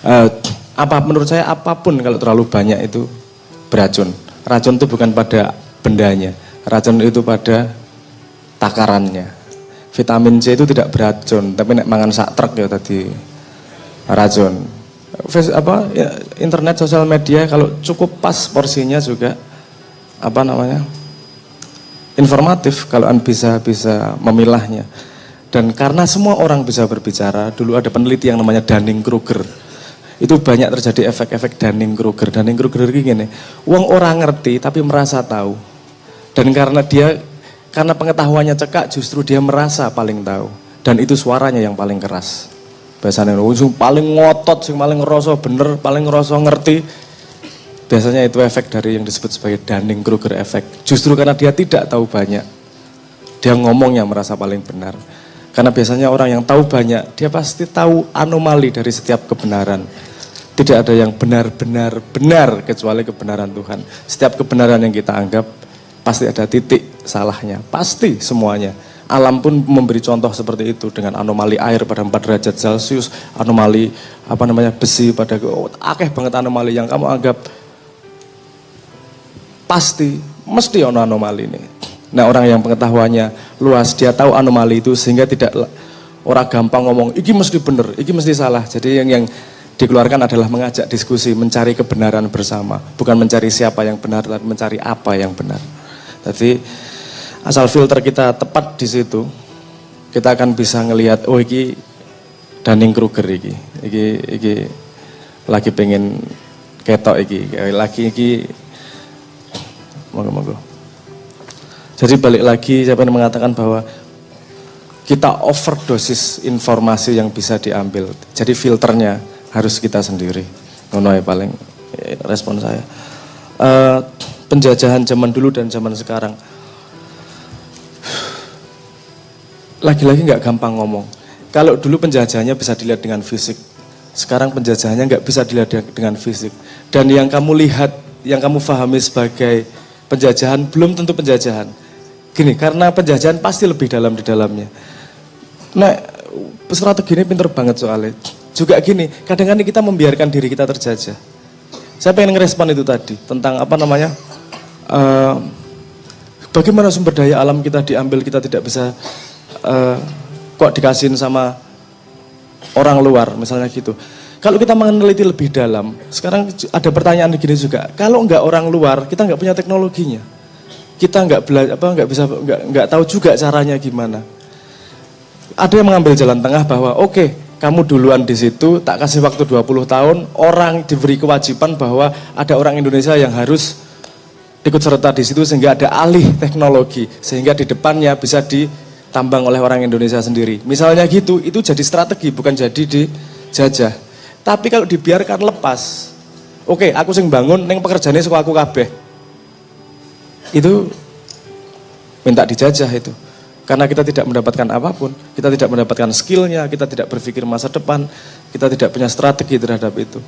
Eh, menurut saya apapun kalau terlalu banyak itu beracun. Racun itu bukan pada bendanya, racun itu pada takarannya. Vitamin C itu tidak beracun, tapi nek mangan sak truk ya tadi racun. Internet, sosial media kalau cukup pas porsinya juga informatif kalau bisa memilahnya. Dan karena semua orang bisa berbicara, dulu ada peneliti yang namanya Dunning-Kruger. Itu banyak terjadi efek-efek Dunning-Kruger. Dunning-Kruger gini, wong orang ngerti tapi merasa tahu. Dan karena pengetahuannya cekak, justru dia merasa paling tahu. Dan itu suaranya yang paling keras. Biasanya yang paling ngotot, yang paling ngerasa bener, paling ngerasa ngerti. Biasanya itu efek dari yang disebut sebagai Dunning-Kruger efek. Justru karena dia tidak tahu banyak, dia ngomongnya merasa paling benar. Karena biasanya orang yang tahu banyak, dia pasti tahu anomali dari setiap kebenaran. Tidak ada yang benar-benar benar kecuali kebenaran Tuhan. Setiap kebenaran yang kita anggap pasti ada titik salahnya, pasti semuanya. Alam pun memberi contoh seperti itu dengan anomali air pada 4 derajat Celcius, anomali besi pada akeh banget anomali yang kamu anggap pasti mesti ono anomali ini. Nah, orang yang pengetahuannya luas, dia tahu anomali itu sehingga tidak orang gampang ngomong iki mesti bener, iki mesti salah. Jadi yang dikeluarkan adalah mengajak diskusi, mencari kebenaran bersama, bukan mencari siapa yang benar, tapi mencari apa yang benar. Jadi asal filter kita tepat di situ, kita akan bisa ngelihat, oh iki Dunning-Kruger iki lagi pengen ketok iki moga-moga. Jadi balik lagi, siapa yang mengatakan bahwa kita overdosis informasi yang bisa diambil. Jadi filternya harus kita sendiri. Ngono paling respon saya. Penjajahan zaman dulu dan zaman sekarang. Lagi-lagi nggak gampang ngomong. Kalau dulu penjajahannya bisa dilihat dengan fisik, sekarang penjajahannya nggak bisa dilihat dengan fisik. Dan yang kamu lihat, yang kamu pahami sebagai penjajahan belum tentu penjajahan. Gini, karena penjajahan pasti lebih dalam di dalamnya. Nah, strategi ini pinter banget soalnya. Juga gini, kadang-kadang kita membiarkan diri kita terjajah. Saya pengen ngerespon itu tadi, tentang bagaimana sumber daya alam kita diambil, kita tidak bisa kok dikasihin sama orang luar, misalnya gitu. Kalau kita meneliti lebih dalam, sekarang ada pertanyaan begini juga. Kalau nggak orang luar, kita nggak punya teknologinya. Kita nggak tahu juga caranya gimana. Ada yang mengambil jalan tengah bahwa oke, kamu duluan di situ, tak kasih waktu 20 tahun, orang diberi kewajiban bahwa ada orang Indonesia yang harus ikut serta di situ sehingga ada alih teknologi, sehingga di depannya bisa ditambang oleh orang Indonesia sendiri. Misalnya gitu, itu jadi strategi, bukan jadi dijajah. Tapi kalau dibiarkan lepas, oke, aku sing bangun, neng pekerjaannya suka aku kabeh. Itu minta dijajah itu. Karena kita tidak mendapatkan apapun, kita tidak mendapatkan skillnya, kita tidak berpikir masa depan, kita tidak punya strategi terhadap itu.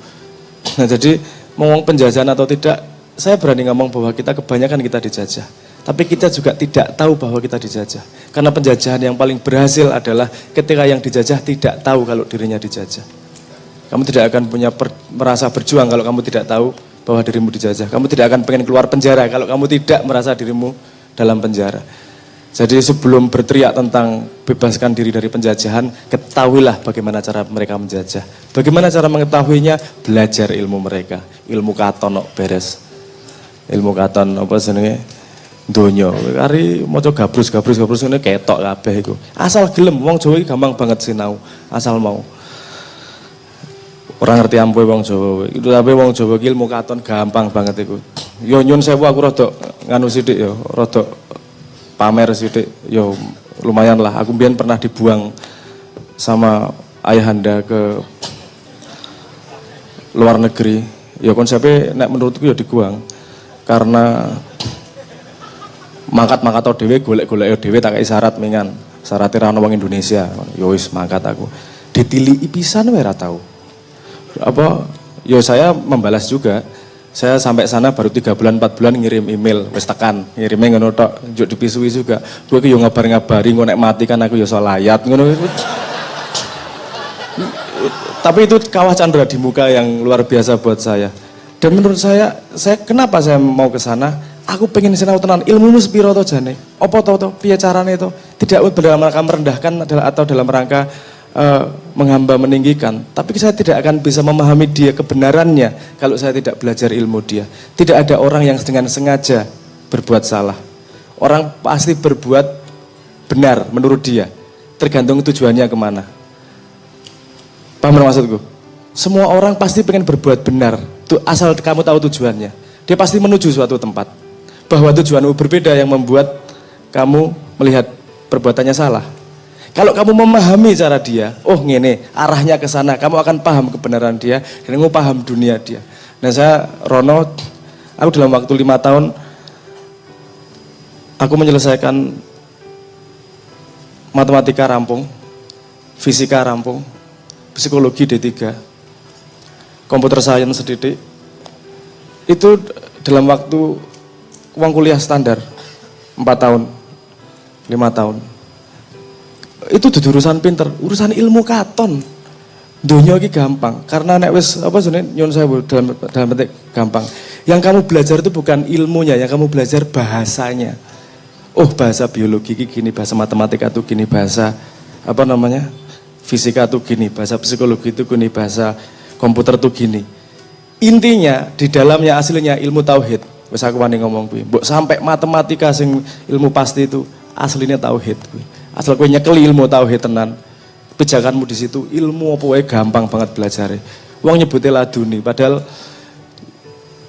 Nah, jadi ngomong penjajahan atau tidak, saya berani ngomong bahwa kita kebanyakan kita dijajah. Tapi kita juga tidak tahu bahwa kita dijajah. Karena penjajahan yang paling berhasil adalah ketika yang dijajah tidak tahu kalau dirinya dijajah. Kamu tidak akan merasa berjuang kalau kamu tidak tahu bahwa dirimu dijajah. Kamu tidak akan pengen keluar penjara kalau kamu tidak merasa dirimu dalam penjara. Jadi sebelum berteriak tentang bebaskan diri dari penjajahan, ketahuilah bagaimana cara mereka menjajah. Bagaimana cara mengetahuinya? Belajar ilmu mereka. Ilmu katon beres. Ilmu katon apa jenenge? Donya. Kari maca gabrus ngene ketok kabeh iku. Asal gelem, wong Jawa iki gampang banget sinau, asal mau. Orang ngerti ampuhe wong Jawa. Itu tapi wong Jawa iki ilmu katon gampang banget iku. Yo nyun sewu aku rada nganu sithik yo, rada pamer sithik yo lumayan lah. Aku mbiyen pernah dibuang sama ayahanda ke luar negeri. Ya konsepnya nek menurutku ya dibuang. Karena mangkat-mangkat dhewe golek-golek dhewe tak kei syarat mingan. Syaratnya ra ono wong Indonesia. Ya wis mangkat aku. Ditiliki pisan wae ra tau. Saya membalas juga. Saya sampai sana baru 3 bulan 4 bulan ngirim email wis tekan, ngirime ngono tok, njuk dipisui juga. Kowe ki yo ngabar-ngabari engko nek mati kan aku yo iso layat ngono. Tapi itu kawah Chandra di muka yang luar biasa buat saya. Dan menurut saya kenapa saya mau ke sana? Aku pengen sinau tenan ilmu sepiro to jane. Apa to piye carane to? Tidak dalam rangka merendahkan atau dalam rangka menghamba meninggikan. Tapi saya tidak akan bisa memahami dia kebenarannya kalau saya tidak belajar ilmu dia. Tidak ada orang yang dengan sengaja berbuat salah. Orang pasti berbuat benar menurut dia. Tergantung tujuannya kemana. Paham maksudku? Semua orang pasti pengen berbuat benar. Asal kamu tahu tujuannya. Dia pasti menuju suatu tempat. Bahwa tujuanmu berbeda yang membuat kamu melihat perbuatannya salah. Kalau kamu memahami cara dia, oh ngene, arahnya ke sana, kamu akan paham kebenaran dia, dan kamu paham dunia dia. Nah saya, Rono, aku dalam waktu 5 tahun, aku menyelesaikan matematika rampung, fisika rampung, psikologi D3, komputer science sedikit, itu dalam waktu uang kuliah standar, 4 tahun, 5 tahun. Itu urusan pinter, urusan ilmu katon. Dunia ini gampang, karena nek wis apa jenenge nyon sewu dalam petik gampang. Yang kamu belajar itu bukan ilmunya, yang kamu belajar bahasanya. Oh, bahasa biologi ini gini, bahasa matematika itu gini, bahasa apa namanya? Fisika itu gini, bahasa psikologi itu gini, bahasa komputer itu gini. Intinya di dalamnya aslinya ilmu tauhid. Wis aku wani ngomong kuwi. Mbok sampai matematika sing ilmu pasti itu aslinya tauhid kuwi. Asal kowe nyekeli ilmu tauhid tenan, pijakanmu di situ ilmu apa wae gampang banget belajarnya. Wong nyebute laduni, padahal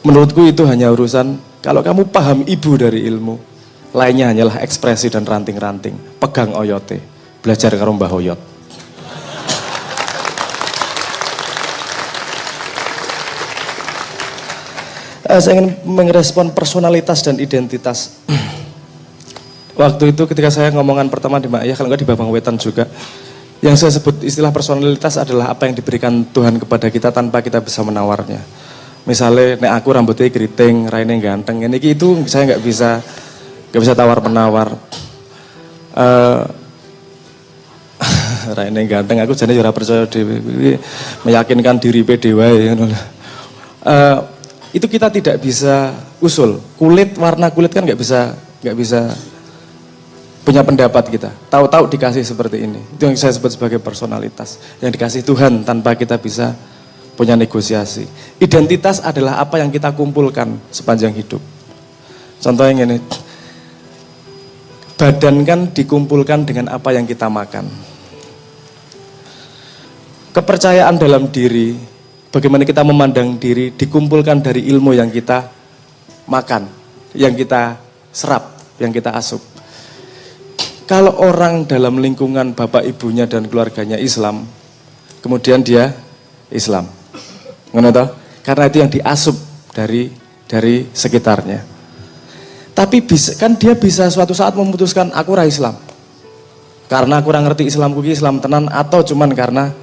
menurutku itu hanya urusan kalau kamu paham ibu dari ilmu, lainnya hanyalah ekspresi dan ranting-ranting. Pegang oyote, belajar karo Mbah Oyot. Saya ingin merespon personalitas dan identitas. Waktu itu ketika saya ngomongan pertama di Mak Yah, kalau enggak di Babang Wetan juga, yang saya sebut istilah personalitas adalah apa yang diberikan Tuhan kepada kita tanpa kita bisa menawarnya. Misalnya, nek aku rambutnya keriting, raine ganteng, ini itu saya nggak bisa tawar menawar. Raine ganteng, aku jadi ora percaya dewe, meyakinkan diri dewa ya. Itu kita tidak bisa usul. Warna kulit kan nggak bisa punya pendapat kita. Tahu-tahu dikasih seperti ini. Itu yang saya sebut sebagai personalitas. Yang dikasih Tuhan tanpa kita bisa punya negosiasi. Identitas adalah apa yang kita kumpulkan sepanjang hidup. Contohnya ini, badan kan dikumpulkan dengan apa yang kita makan. Kepercayaan dalam diri, bagaimana kita memandang diri, dikumpulkan dari ilmu yang kita makan, yang kita serap, yang kita asup. Kalau orang dalam lingkungan bapak ibunya dan keluarganya Islam, kemudian dia Islam, ngono toh? Karena itu yang diasup dari sekitarnya. Tapi dia bisa suatu saat memutuskan aku ora Islam, karena aku ora ngerti Islamku ki Islam tenan, atau cuman karena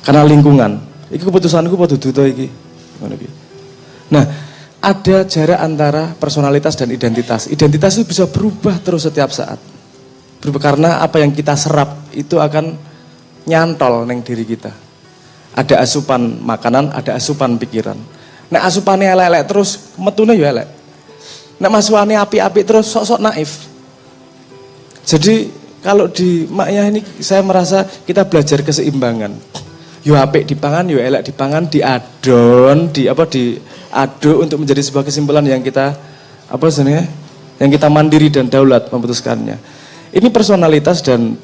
lingkungan. Iki keputusanku apa dudu to iki? Ngono iki. Nah, ada jarak antara personalitas dan identitas. Identitas itu bisa berubah terus setiap saat. Berubah karena apa yang kita serap itu akan nyantol neng diri kita. Ada asupan makanan, ada asupan pikiran. Nek asupannya elek-elek terus, metune ya elek. Nek masukannya api-api terus, sok-sok naif. Jadi kalau di Mak Yah ini saya merasa kita belajar keseimbangan. Yo apik dipangan, yo elek dipangan, diadon, diaduk untuk menjadi sebuah kesimpulan yang kita yang kita mandiri dan daulat memutuskannya. Ini personalitas dan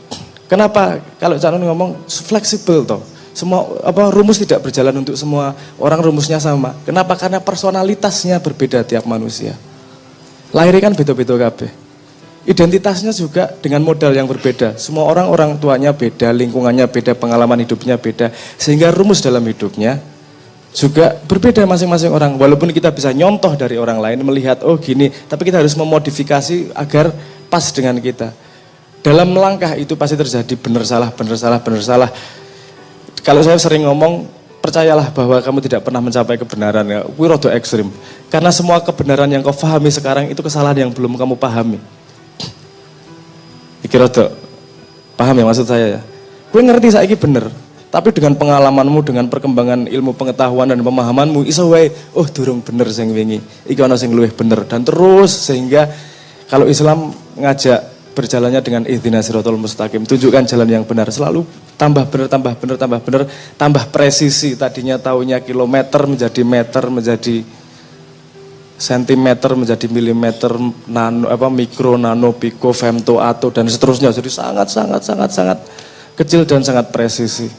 kenapa kalau Cak Nun ngomong fleksibel toh. Semua rumus tidak berjalan untuk semua orang, rumusnya sama. Kenapa? Karena personalitasnya berbeda tiap manusia. Lahirnya kan beda-beda kabeh. Identitasnya juga dengan modal yang berbeda. Semua orang tuanya beda, lingkungannya beda, pengalaman hidupnya beda. Sehingga rumus dalam hidupnya juga berbeda masing-masing orang. Walaupun kita bisa nyontoh dari orang lain, melihat oh gini, tapi kita harus memodifikasi agar pas dengan kita. Dalam langkah itu pasti terjadi benar salah. Kalau saya sering ngomong, percayalah bahwa kamu tidak pernah mencapai kebenaran. Ya, rada ekstrim. Karena semua kebenaran yang kau pahami sekarang itu kesalahan yang belum kamu pahami. Iki rada paham ya maksud saya ya. Kowe ngerti saiki bener, tapi dengan pengalamanmu, dengan perkembangan ilmu pengetahuan dan pemahamanmu, iso wae, oh durung bener sing wingi, iki ana sing luwih bener, dan terus sehingga kalau Islam ngajak berjalannya dengan ihdinas siratal mustaqim, tunjukkan jalan yang benar, selalu tambah benar, tambah benar, tambah benar, tambah presisi. Tadinya taunya kilometer menjadi meter, menjadi sentimeter, menjadi milimeter, nano, mikro, nano, piko, femto, ato, dan seterusnya. Jadi sangat kecil dan sangat presisi.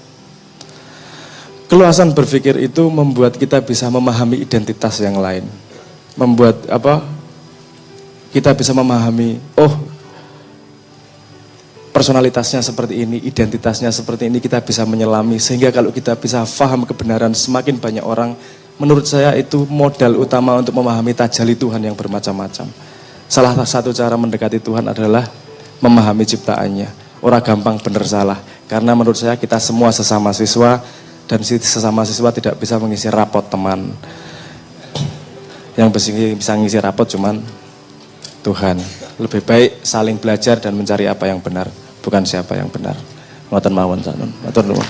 Keluasan berpikir itu membuat kita bisa memahami identitas yang lain, membuat kita bisa memahami, oh personalitasnya seperti ini, identitasnya seperti ini, kita bisa menyelami. Sehingga kalau kita bisa paham kebenaran semakin banyak orang, menurut saya itu modal utama untuk memahami tajalli Tuhan yang bermacam-macam. Salah satu cara mendekati Tuhan adalah memahami ciptaannya. Orang gampang bener salah. Karena menurut saya kita semua sesama siswa, dan sesama siswa tidak bisa mengisi rapot teman. Yang bisa mengisi rapot cuman Tuhan. Lebih baik saling belajar dan mencari apa yang benar, bukan siapa yang benar. Ngoten mawon sanun. Matur nuwun.